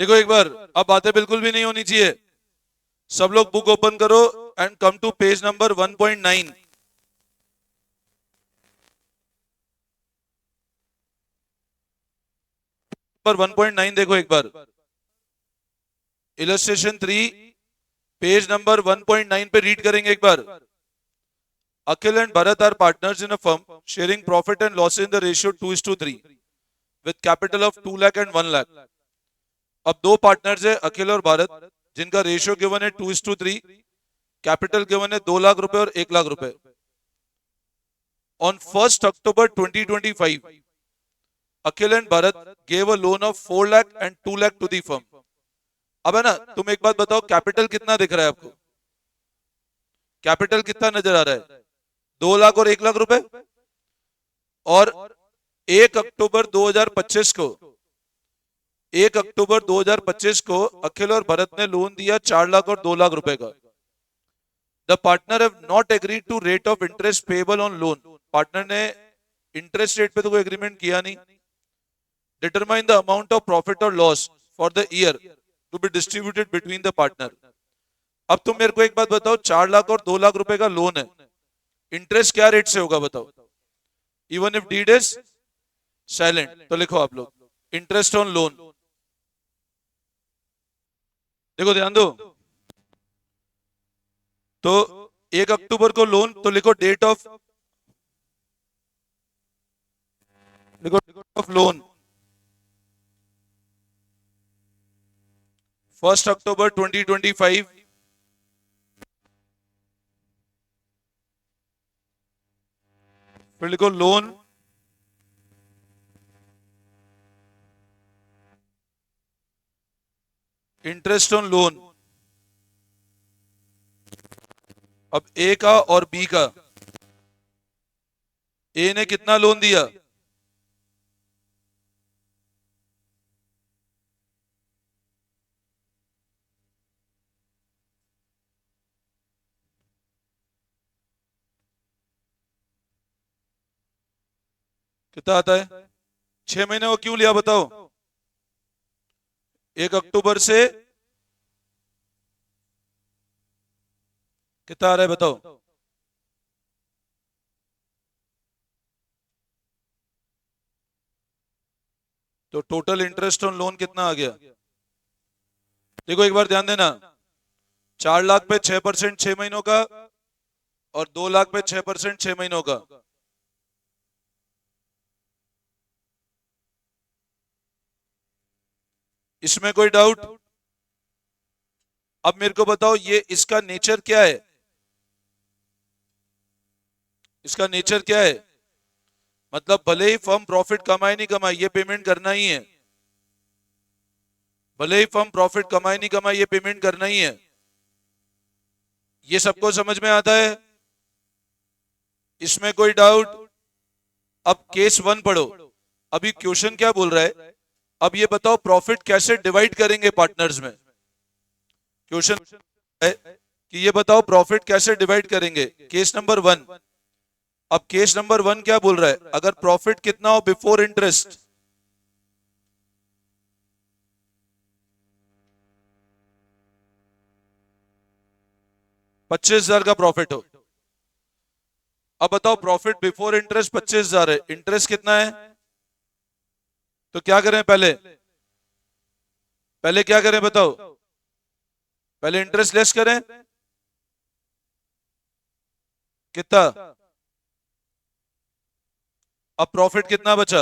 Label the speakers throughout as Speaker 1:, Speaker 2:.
Speaker 1: देखो एक बार, अब बातें बिल्कुल भी नहीं होनी चाहिए। सब लोग बुक ओपन करो and come to page number 1.9 पर 1.9 देखो एक बार। इलस्ट्रेशन 3 पेज नंबर 1.9 पे रीड करेंगे एक बार। Akhil and Bharat are partners in a firm sharing profit and loss in the ratio 2:3 with capital of 2 lakh and 1 lakh. अब दो partners है अखिल और भारत, जिनका रेशियो गिवन है 2:3, कैपिटल गिवन है 2 लाख रुपए और 1 लाख रुपए। On 1 October 2025 Akhil and Bharat gave a loan of 4 lakh and 2 lakh to the firm. अब है ना, तुम एक बात बताओ, कैपिटल कितना दिख रहा है आपको? कैपिटल कितना नजर आ रहा है? 2 लाख और 1 लाख रुपए। और 1 अक्टूबर 2025 को 1 अक्टूबर 2025 को अखिल और भरत ने लोन दिया 4 लाख और 2 लाख रुपए का। The partner have not agreed to rate of interest payable on loan. Partner ने इंटरेस्ट रेट पे तो कोई एग्रीमेंट किया नहीं। Determine the amount of profit और loss for the year to be distributed between the partner. अब तुम मेरे को एक बात बताओ, 4 लाख और 2 लाख रुपए का लोन है, इंटरेस्ट क्या रेट से होगा बताओ? Even if deed is silent तो लिखो आप लोग इंटरेस्ट ऑन लोन। देखो ध्यान दो, तो 1 अक्टूबर को लोन, तो लिखो डेट ऑफ, लिखो डेट ऑफ लोन 1 अक्टूबर 2025। फिर लिखो लोन इंटरेस्ट ऑन लोन। अब ए का और बी का, ए ने कितना लोन दिया? कितना आता है? 6 महीने को क्यों लिया बताओ? 1 अक्टूबर से कितना आ रहा है बताओ? तो टोटल इंटरेस्ट ऑन लोन कितना आ गया? देखो एक बार ध्यान देना, 4 लाख पे 6% 6 महीनों का और 2 लाख पे 6% 6 महीनों का। इसमें कोई डाउट? अब मेरे को बताओ, ये इसका नेचर क्या है? इसका नेचर क्या है? मतलब भले ही फर्म प्रॉफिट कमाए नहीं कमाए, ये पेमेंट करना ही है। भले ही फर्म प्रॉफिट कमाए नहीं कमाए, ये पेमेंट करना ही है। ये सबको समझ में आता है? इसमें कोई डाउट? अब केस 1 पढ़ो। अभी क्वेश्चन क्या बोल रहा है? अब ये बताओ प्रॉफिट कैसे डिवाइड करेंगे पार्टनर्स में। क्वेश्चन है कि ये बताओ प्रॉफिट कैसे डिवाइड करेंगे, केस नंबर 1। अब केस नंबर 1 क्या बोल रहा है? अगर प्रॉफिट कितना हो बिफोर इंटरेस्ट? 25,000 का प्रॉफिट हो। अब बताओ प्रॉफिट बिफोर इंटरेस्ट 25,000 है, इंटरेस्ट कितना है? तो क्या करें पहले? पहले क्या करें बताओ? पहले इंटरेस्ट लेस करें। कितना? अब प्रॉफिट कितना बचा?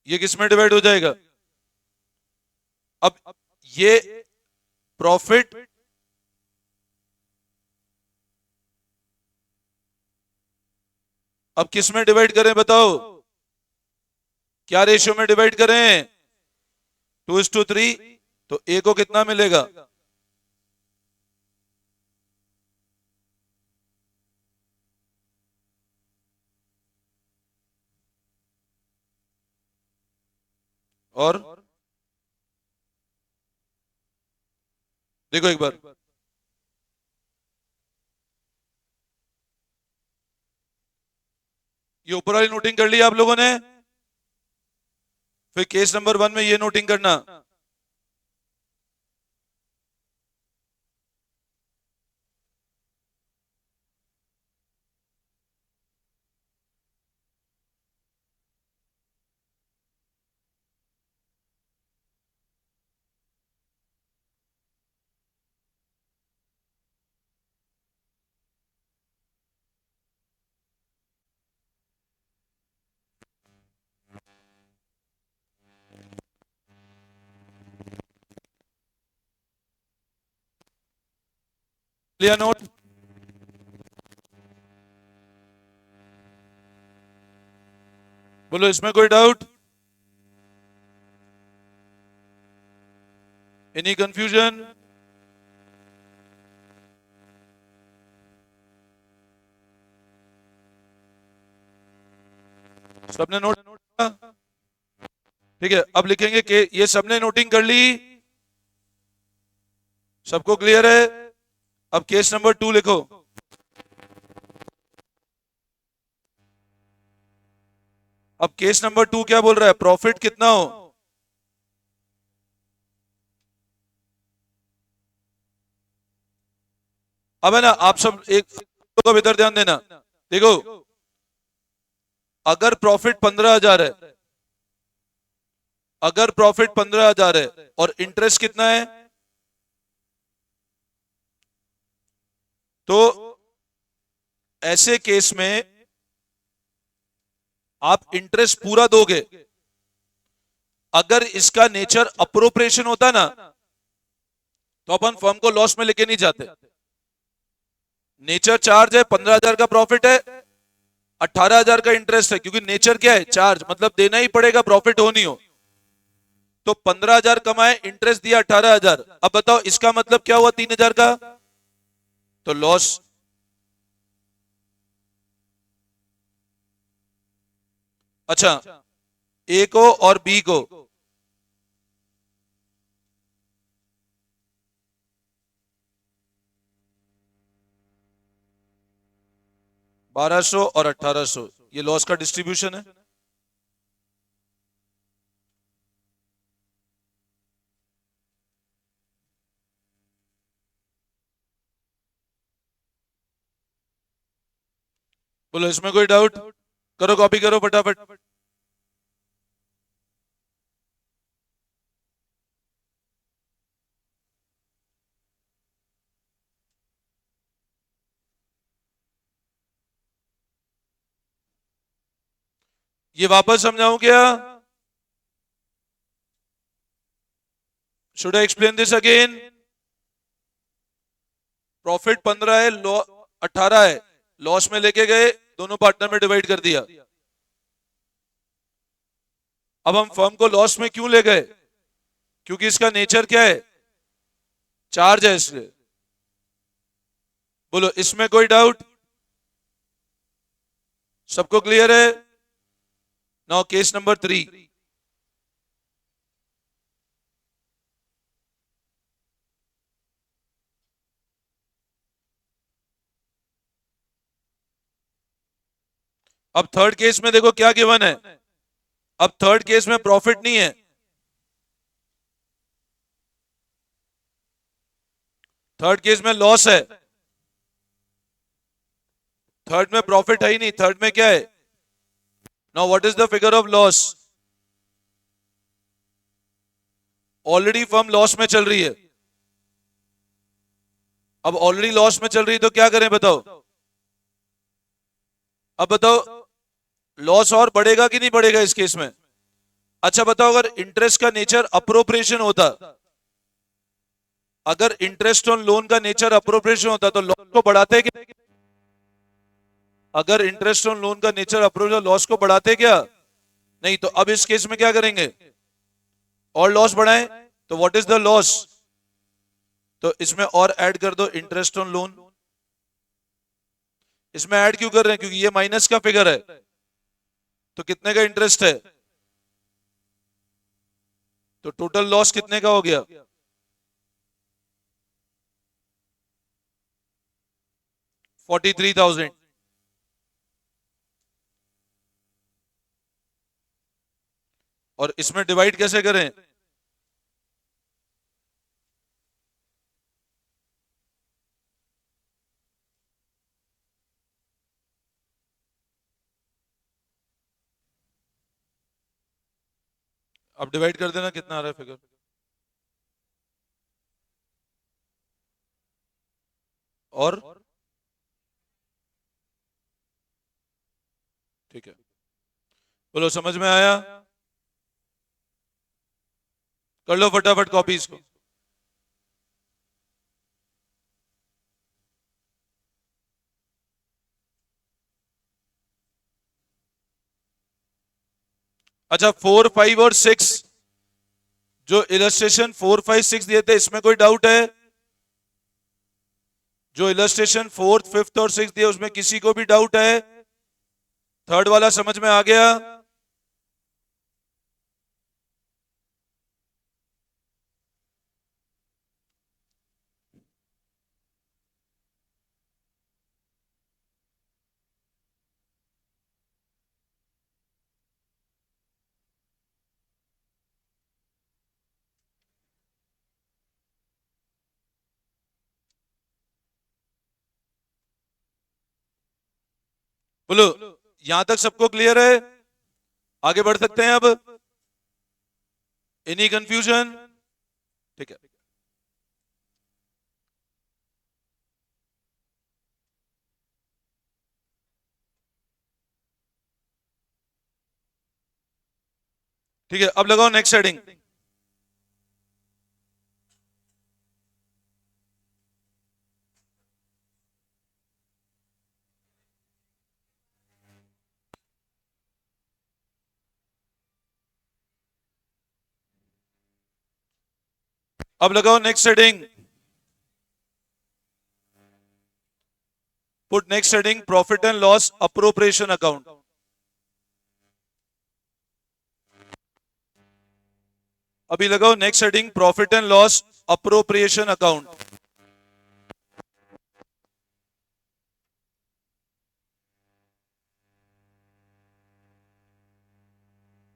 Speaker 1: ये किस में डिवाइड हो जाएगा? अब ये प्रॉफिट अब किस में डिवाइड करें बताओ? क्या रेशियो में डिवाइड करें? 2:3। तो ए को कितना मिलेगा? और देखो एक बार, ये ऊपर वाली नोटिंग कर ली आप लोगों ने? फिर केस नंबर 1 में ये नोटिंग करना, लिया नोट। बोलो इसमें कोई डाउट, एनी कंफ्यूजन? सबने नोट किया? ठीक है, अब लिखेंगे कि ये सबने नोटिंग कर ली, सबको क्लियर है? अब केस नंबर 2 लिखो। अब केस नंबर 2 क्या बोल रहा है, प्रॉफिट कितना हो? अब है ना, आप सब एक को इधर ध्यान देना, देखो अगर प्रॉफिट 15,000 है, अगर प्रॉफिट 15,000 है और इंटरेस्ट कितना है, तो ऐसे केस में आप इंटरेस्ट पूरा दोगे। अगर इसका नेचर अप्रोप्रिएशन होता ना, तो अपन फर्म को लॉस में लेके नहीं जाते। नेचर चार्ज है, 15,000 का प्रॉफिट है, 18,000 का इंटरेस्ट है, क्योंकि नेचर क्या है, चार्ज, मतलब देना ही पड़ेगा, प्रॉफिट हो नहीं हो। तो 15,000 कमाए, इंटरेस्ट दिया 18,000। अब बताओ इसका मतलब क्या हुआ 3,000 का, तो लॉस। अच्छा, ए को और बी को 1,200 और 1,800, ये लॉस का डिस्ट्रीब्यूशन है। बोलो इसमें कोई डाउट? करो, कॉपी करो फटाफट। ये वापस समझाऊं क्या? Should I explain this again? Profit 15 है, 18 है, लॉस में लेके गए, दोनों पार्टनर में डिवाइड कर दिया। अब हम फर्म को लॉस में क्यों ले गए, क्योंकि इसका नेचर क्या है, चार्ज है इसलिए। बोलो इसमें कोई डाउट? सबको क्लियर है? Now case number 3। अब थर्ड केस में देखो क्या गिवन है। अब थर्ड केस में प्रॉफिट नहीं है, थर्ड केस में लॉस है। थर्ड में प्रॉफिट है ही नहीं, थर्ड में क्या है? Now what is the figure of loss? Already firm loss में चल रही है। अब ऑलरेडी लॉस में चल रही है तो क्या करें बताओ? अब बताओ लॉस और बढ़ेगा कि नहीं बढ़ेगा इस केस में? अच्छा बताओ, अगर इंटरेस्ट का नेचर अप्रोप्रिएशन होता, अगर इंटरेस्ट ऑन लोन का नेचर अप्रोप्रिएशन होता तो लॉस को बढ़ाते क्या? अगर इंटरेस्ट ऑन लोन का नेचर अप्रोप्रिएशन लॉस को बढ़ाते क्या? नहीं। तो अब इस केस में क्या करेंगे, और लॉस बढ़ाएं, तो व्हाट इज द लॉस? तो इसमें और ऐड कर दो इंटरेस्ट ऑन लोन। इसमें ऐड क्यों कर रहे हैं, क्योंकि ये माइनस का फिगर है, तो कितने का इंटरेस्ट है, तो टोटल लॉस कितने का हो गया? 43,000। और इसमें डिवाइड कैसे करें? अब डिवाइड कर देना, कितना आ रहा है फिगर? और ठीक है, बोलो समझ में आया? कर लो फटाफट कॉपी इसको। अच्छा, 4, 5 और 6, जो इलस्ट्रेशन 4, 5, 6 दिए थे, इसमें कोई डाउट है? जो इलस्ट्रेशन 4th, 5th और 6th दिए, उसमें किसी को भी डाउट है? थर्ड वाला समझ में आ गया? बोलो, यहां तक सबको क्लियर है? आगे बढ़ सकते हैं अब? Any confusion? ठीक है, ठीक है, अब लगाओ नेक्स्ट हेडिंग। अब लगाओ next heading. Put next heading profit and loss appropriation account. अभी लगाओ next heading profit and loss appropriation account.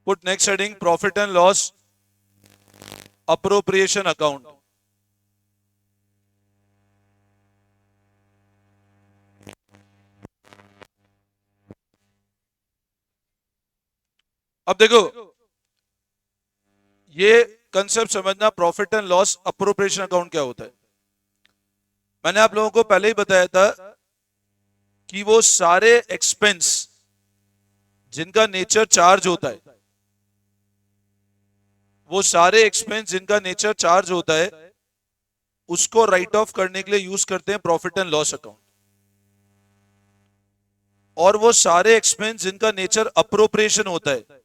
Speaker 1: Put next heading profit and loss appropriation account. अब देखो, ये कंसेप्ट समझना, profit and loss appropriation account क्या होता है। मैंने आप लोगों को पहले ही बताया था कि वो सारे एक्सपेंस जिनका नेचर चार्ज होता है, वो सारे एक्सपेंस जिनका नेचर चार्ज होता है, उसको राइट ऑफ करने के लिए यूज करते हैं प्रॉफिट एंड लॉस अकाउंट। और वो सारे एक्सपेंस जिनका नेचर अप्रोप्रिएशन होता है,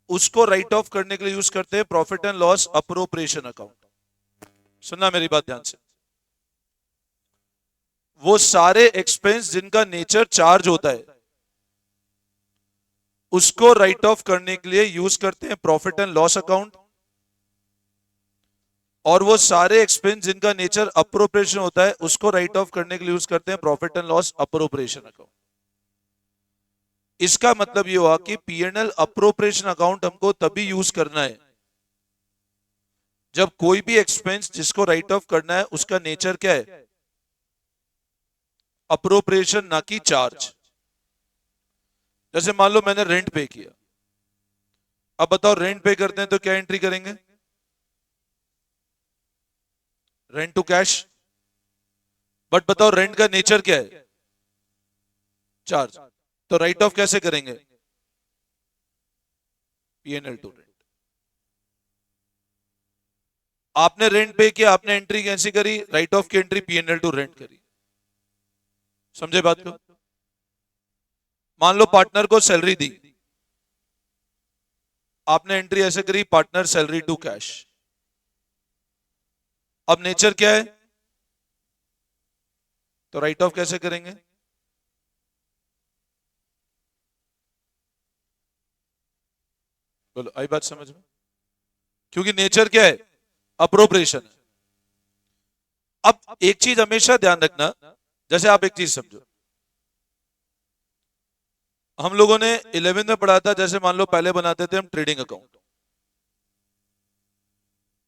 Speaker 1: उसको राइट ऑफ करने के लिए यूज करते हैं profit and loss appropriation account. सुनना मेरी बात ध्यान से। वो सारे एक्सपेंस जिनका नेचर चार्ज होता है, उसको राइट ऑफ करने के लिए यूज करते हैं प्रॉफिट एंड लॉस अकाउंट। और वो सारे एक्सपेंस जिनका नेचर अप्रोप्रिएशन होता है, उसको राइट ऑफ करने के लिए यूज करते हैं profit and loss appropriation account. इसका मतलब ये हुआ कि पीएनएल अप्रोप्रिएशन अकाउंट हमको तभी यूज करना है जब कोई भी एक्सपेंस जिसको राइट ऑफ करना है, उसका नेचर क्या है? अप्रोप्रिएशन, ना कि चार्ज। जैसे मान लो मैंने रेंट पे किया। अब बताओ, रेंट पे करते हैं तो क्या एंट्री करेंगे? Rent to cash. बट बताओ, रेंट का नेचर क्या है? चार्ज। तो राइट ऑफ कैसे करेंगे? PNL to rent. आपने रेंट पे किया, आपने एंट्री कैसी करी? राइट ऑफ की एंट्री पीएनएल टू रेंट करी। समझे बात को? मान लो पार्टनर को सैलरी दी, आपने एंट्री ऐसे करी, पार्टनर सैलरी टू कैश। अब नेचर क्या है? तो राइट ऑफ कैसे करेंगे? बोलो, आई बात समझ में? क्योंकि नेचर क्या है? अप्रोप्रिएशन है। अब एक चीज हमेशा ध्यान रखना, जैसे आप एक चीज समझो, हम लोगों ने 11 में पढ़ा था, जैसे मान लो पहले बनाते थे हम ट्रेडिंग अकाउंट।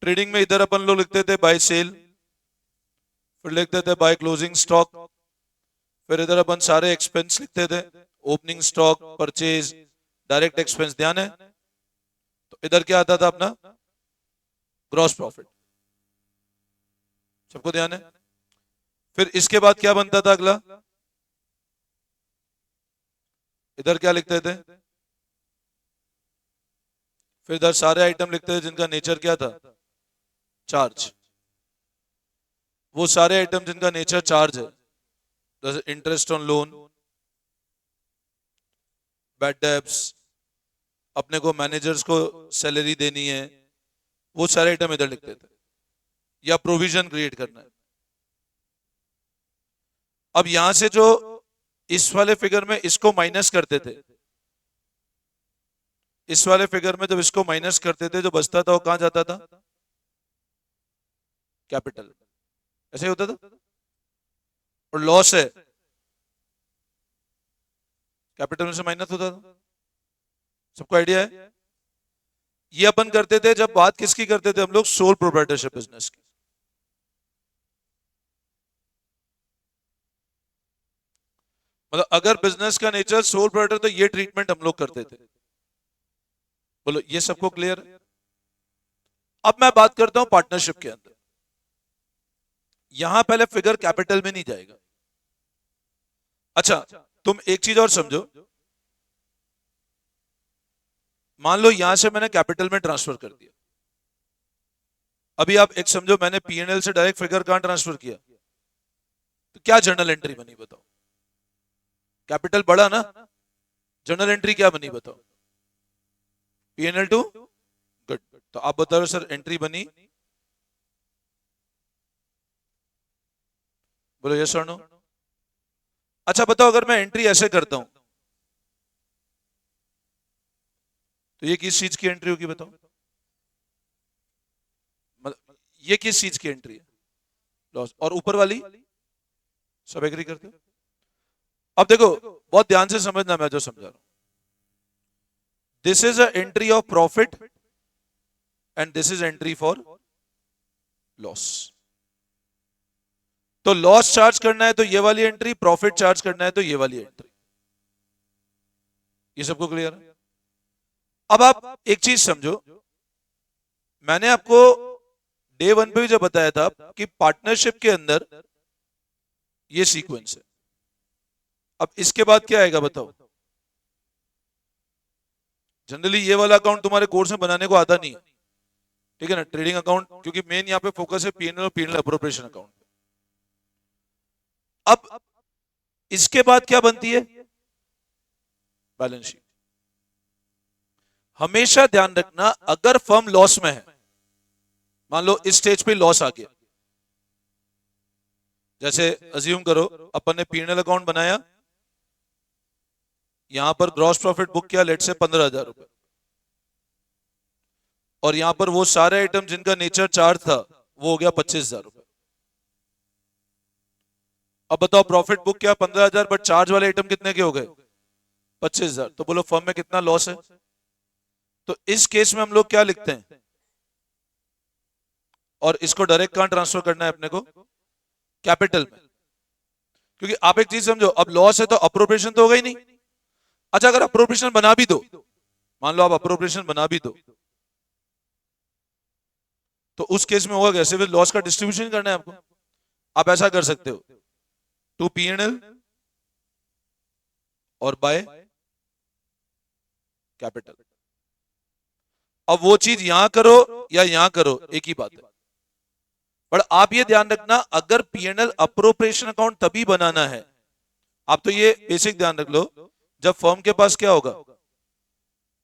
Speaker 1: ट्रेडिंग में इधर अपन लोग लिखते थे बाय सेल, फिर लिखते थे बाय क्लोजिंग स्टॉक, फिर इधर अपन सारे एक्सपेंस लिखते थे, opening stock, purchase, direct expense. ध्यान है? तो इधर क्या आता था अपना? Gross profit. सबको ध्यान है? फिर इसके बाद क्या बनता था अगला? इधर क्या लिखते थे? फिर इधर सारे आइटम लिखते थे जिनका नेचर क्या था? चार्ज। वो सारे आइटम जिनका नेचर चार्ज है, जैसे interest on loan, bad debts, अपने को मैनेजर्स को सैलरी देनी है, वो सारे आइटम इधर लिखते थे, या प्रोविजन क्रिएट करना है। अब यहां से जो इस वाले फिगर में इसको माइनस करते थे, इस वाले फिगर में जब इसको माइनस करते थे, जो बचता था वो कहां जाता था? कैपिटल। ऐसे ही होता था। और लॉस है, कैपिटल में से माइनस होता था। सबको आइडिया है? ये अपन करते थे जब बात किसकी करते थे हम लोग? सोल प्रोप्राइटरशिप बिजनेस की। मतलब अगर बिजनेस का नेचर सोल प्रोप्राइटर, तो ये ट्रीटमेंट हम लोग करते थे। बोलो ये सबको क्लियर है? अब मैं बात करता हूं पार्टनरशिप के अंदर। यहां पहले फिगर कैपिटल में नहीं जाएगा। अच्छा, तुम एक चीज और समझो। मान लो यहां से मैंने कैपिटल में ट्रांसफर कर दिया। अभी आप एक समझो, मैंने पीएनएल से डायरेक्ट फिगर कहां ट्रांसफर किया? तो क्या जर्नल एंट्री बनी बताओ? कैपिटल बढ़ा ना, जर्नल एंट्री क्या बनी बताओ? PNL to, good. तो आप बताओ सर, एंट्री बनी? बोलो यस और नो। अच्छा बताओ, अगर मैं एंट्री ऐसे करता हूं तो ये किस चीज की एंट्री होगी बताओ? मतलब ये किस चीज की एंट्री है? लॉस। और ऊपर वाली? सब एग्री करते हो? अब देखो, बहुत ध्यान से समझना मैं जो समझा रहा हूं। This is a entry of profit and this is entry for loss. तो लॉस चार्ज करना है तो ये वाली एंट्री, प्रॉफिट चार्ज करना है तो ये वाली एंट्री। ये सबको क्लियर है? अब आप एक चीज समझो, मैंने आपको डे वन पे भी जब बताया था कि पार्टनरशिप के अंदर ये सीक्वेंस है। अब इसके बाद क्या आएगा बताओ? जनरली ये वाला अकाउंट तुम्हारे कोर्स में बनाने को आता नहीं है, ठीक है ना, ट्रेडिंग अकाउंट, क्योंकि मेन यहाँ पे फोकस है पीएनएल और पीएनएल अप्रोप्रिएशन अकाउंट। अब इसके बाद क्या बनती है? Balance sheet. हमेशा ध्यान रखना, अगर फर्म लॉस में है, मान लो इस स्टेज पे लॉस आ गया, जैसे अज्यूम करो अपन ने पीएनएल अकाउंट बनाया, यहां पर ग्रॉस प्रॉफिट बुक किया लेट से 15,000 रुपए, और यहां पर वो सारे आइटम जिनका नेचर चार्ज था वो हो गया 25,000 रुपए। अब बताओ, प्रॉफिट बुक किया 15,000, बट चार्ज वाले आइटम कितने के हो गए? 25,000। तो बोलो फर्म में कितना लॉस है? तो इस केस में हम लोग क्या लिखते हैं? और इसको डायरेक्ट कहां ट्रांसफर करना है अपने को? कैपिटल में। क्योंकि आप एक चीज समझो, अब लॉस है तो अप्रोप्रिएशन तो होगा ही नहीं। अच्छा, अगर अप्रोप्रिएशन बना भी दो, मान लो आप अप्रोप्रिएशन बना भी दो, तो उस केस में होगा कैसे? फिर लॉस का डिस्ट्रीब्यूशन करना है आपको। आप ऐसा कर सकते हो, टू पीएनएल और बाय कैपिटल। अब वो चीज यहां करो या यहां करो, एक ही बात है। पर आप ये ध्यान रखना, अगर पीएनएल अप्रोप्रिएशन अकाउंट तभी बनाना है, आप तो ये बेसिक ध्यान रख लो, जब फर्म के पास क्या होगा?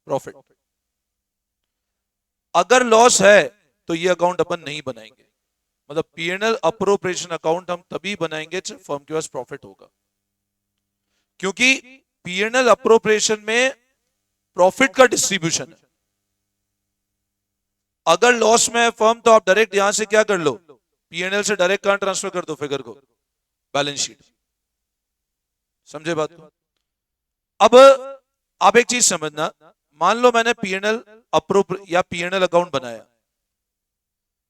Speaker 1: प्रॉफिट। अगर लॉस है तो ये अकाउंट अपन नहीं बनाएंगे। मतलब पीएनएल अप्रोप्रिएशन अकाउंट हम तभी बनाएंगे जब फर्म के पास प्रॉफिट होगा, क्योंकि पीएनएल अप्रोप्रिएशन में प्रॉफिट का डिस्ट्रीब्यूशन है। अगर लॉस में है फर्म, तो आप डायरेक्ट यहां से क्या कर लो? पीएनएल से डायरेक्ट कहां ट्रांसफर कर दो फिगर को? Balance sheet. समझे बात को? अब आप एक चीज समझना, मान लो मैंने पीएनएल अप्रूव या पीएनएल अकाउंट बनाया,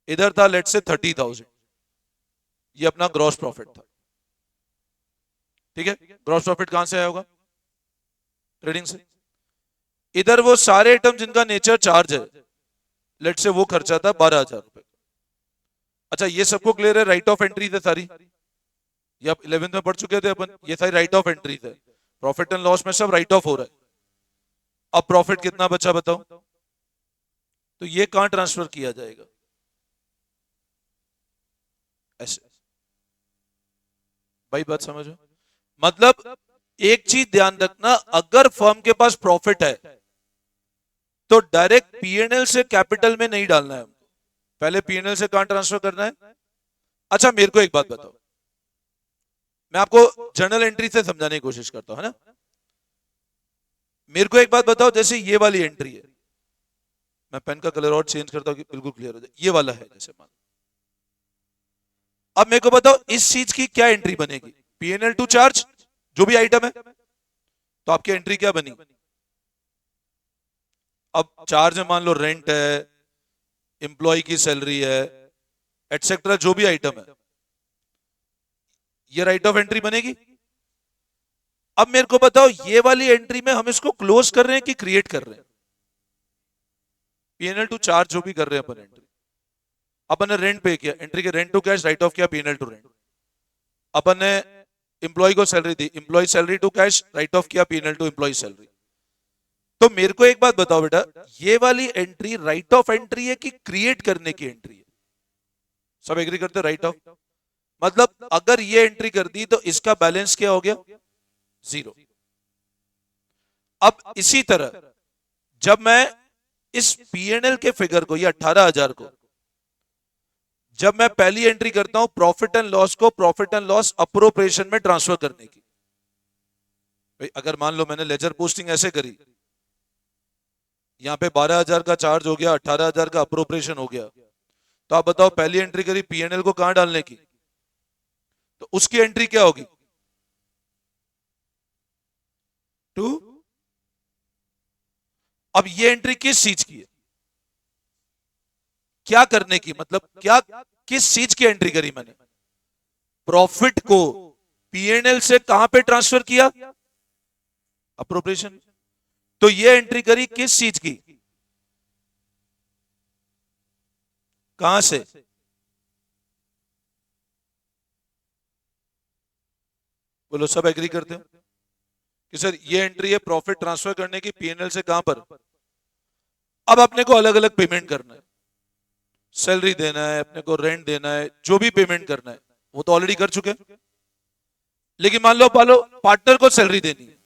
Speaker 1: इधर था लेट से 30,000, ये अपना ग्रॉस प्रॉफिट था, ठीक है। ग्रॉस प्रॉफिट कहां से आया होगा? ट्रेडिंग से। इधर वो सारे आइटम जिनका नेचर चार्ज है, लेट से वो खर्चा था 12,000 रुपए। अच्छा, ये सबको क्लियर है? राइट ऑफ एंट्री थे सारी, ये आप 11th में पढ़ चुके थे अपन, ये सारी राइट ऑफ एंट्री थे, प्रॉफिट एंड लॉस में सब राइट ऑफ हो रहा है। अब प्रॉफिट कितना बचा बताओ, तो ये कहां ट्रांसफर किया जाएगा? ऐसे। भाई बात समझो, मतलब एक चीज ध्यान रखना, अगर फर्म के पास प्रॉफिट है तो डायरेक्ट पीएनएल से कैपिटल में नहीं डालना है हमको, पहले पीएनएल से कहां ट्रांसफर करना है? अच्छा मेरे को एक बात बताओ, मैं आपको जर्नल एंट्री से समझाने की कोशिश करता हूं, है ना। मेरे को एक बात बताओ, जैसे ये वाली एंट्री है, मैं पेन का कलर और चेंज करता हूं कि बिल्कुल क्लियर हो जाए, ये वाला है जैसे मान, अब मेरे को बताओ इस चीज की क्या एंट्री बनेगी? पीएनएल टू चार्ज जो भी आइटम है, तो आपकी एंट्री क्या बनी? अब चार्ज में मान लो रेंट है, एम्प्लॉय की सैलरी है, एटसेट्रा जो भी आइटम है, ये राइट ऑफ एंट्री बनेगी। अब मेरे को बताओ ये वाली एंट्री में हम इसको क्लोज कर रहे हैं कि क्रिएट कर रहे हैं? पीएनएल टू चार्ज जो भी कर रहे हैं अपन एंट्री, अपन ने रेंट पे किया, एंट्री के rent to cash write off किया पीएनएल टू रेंट। अपन ने एम्प्लॉय को सैलरी दी, employ salary to cash write off किया पीएनएल टू एम्प्लॉय सैलरी। तो मेरे को एक बात बताओ बेटा, ये वाली एंट्री राइट ऑफ एंट्री है कि क्रिएट करने की एंट्री है? सब एग्री करते? राइट ऑफ, मतलब अगर ये एंट्री कर दी तो इसका बैलेंस क्या हो गया? 0। अब इसी तरह जब मैं इस पीएनएल के फिगर को, ये 18,000 को, जब मैं पहली एंट्री करता हूं प्रॉफिट एंड लॉस को प्रॉफिट एंड लॉस अप्रोप्रिएशन में ट्रांसफर करने की, भाई अगर मान लो मैंने लेजर पोस्टिंग ऐसे करी, यहां पे 12,000 का चार्ज हो गया, 18,000 का अप्रोप्रिएशन हो गया, तो आप बताओ पहली एंट्री करी पीएनएल को कहां डालने की, तो उसकी एंट्री क्या होगी? टू। अब ये एंट्री किस चीज की है? क्या करने की, मतलब क्या, किस चीज की एंट्री करी मैंने? प्रॉफिट को पीएनएल से कहां पे ट्रांसफर किया? अप्रोप्रिएशन। तो ये एंट्री करी किस चीज की? कहां से? बोलो, सब एग्री करते हो कि सर ये एंट्री है प्रॉफिट ट्रांसफर करने की पीएनएल से कहां पर? अब अपने को अलग अलग पेमेंट करना है, सैलरी देना है, अपने को रेंट देना है, जो भी पेमेंट करना है वो तो ऑलरेडी कर चुके हैं। लेकिन मान लो पार्टनर को सैलरी देनी है,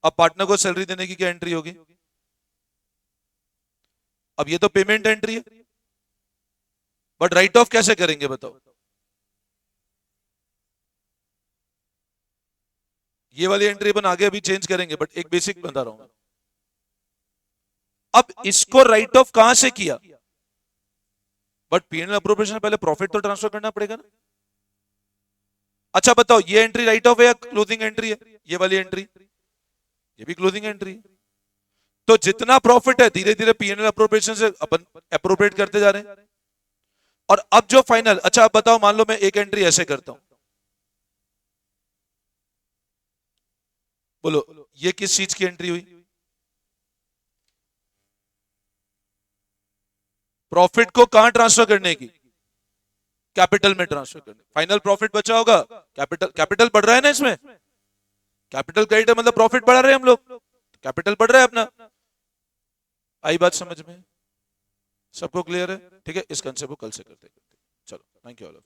Speaker 1: अब पार्टनर को सैलरी देने की क्या एंट्री होगी? अब ये तो पेमेंट एंट्री है, बट राइट ऑफ कैसे करेंगे बताओ? ये वाली एंट्री अपन आगे अभी चेंज करेंगे, बट एक बेसिक बता रहा हूं। अब इसको राइट ऑफ कहां से किया? बट पीएनएल अप्रोप्रिएशन पहले प्रॉफिट तो ट्रांसफर करना पड़ेगा ना। अच्छा बताओ ये एंट्री राइट ऑफ है या क्लोजिंग एंट्री है? ये वाली एंट्री, ये भी क्लोजिंग एंट्री है। तो जितना प्रॉफिट है धीरे धीरे पीएनएल अप्रोप्रिएशन से अपन अप्रोप्रिएट करते जा रहे हैं। और अब जो फाइनल, अच्छा अब बताओ मान लो मैं एक एंट्री ऐसे करता हूं, बोलो ये किस चीज की एंट्री हुई? प्रॉफिट को कहां ट्रांसफर करने की? कैपिटल में ट्रांसफर करने। फाइनल प्रॉफिट बचा होगा, कैपिटल, कैपिटल बढ़ रहा है ना इसमें, कैपिटल क्रेडिट मतलब प्रॉफिट बढ़ा रहे हैं हम लोग, कैपिटल बढ़ रहा है अपना। आई बात समझ में? सबको क्लियर है? ठीक है, इस कंसेप्ट को कल से करते हैं। चलो, थैंक यू ऑल।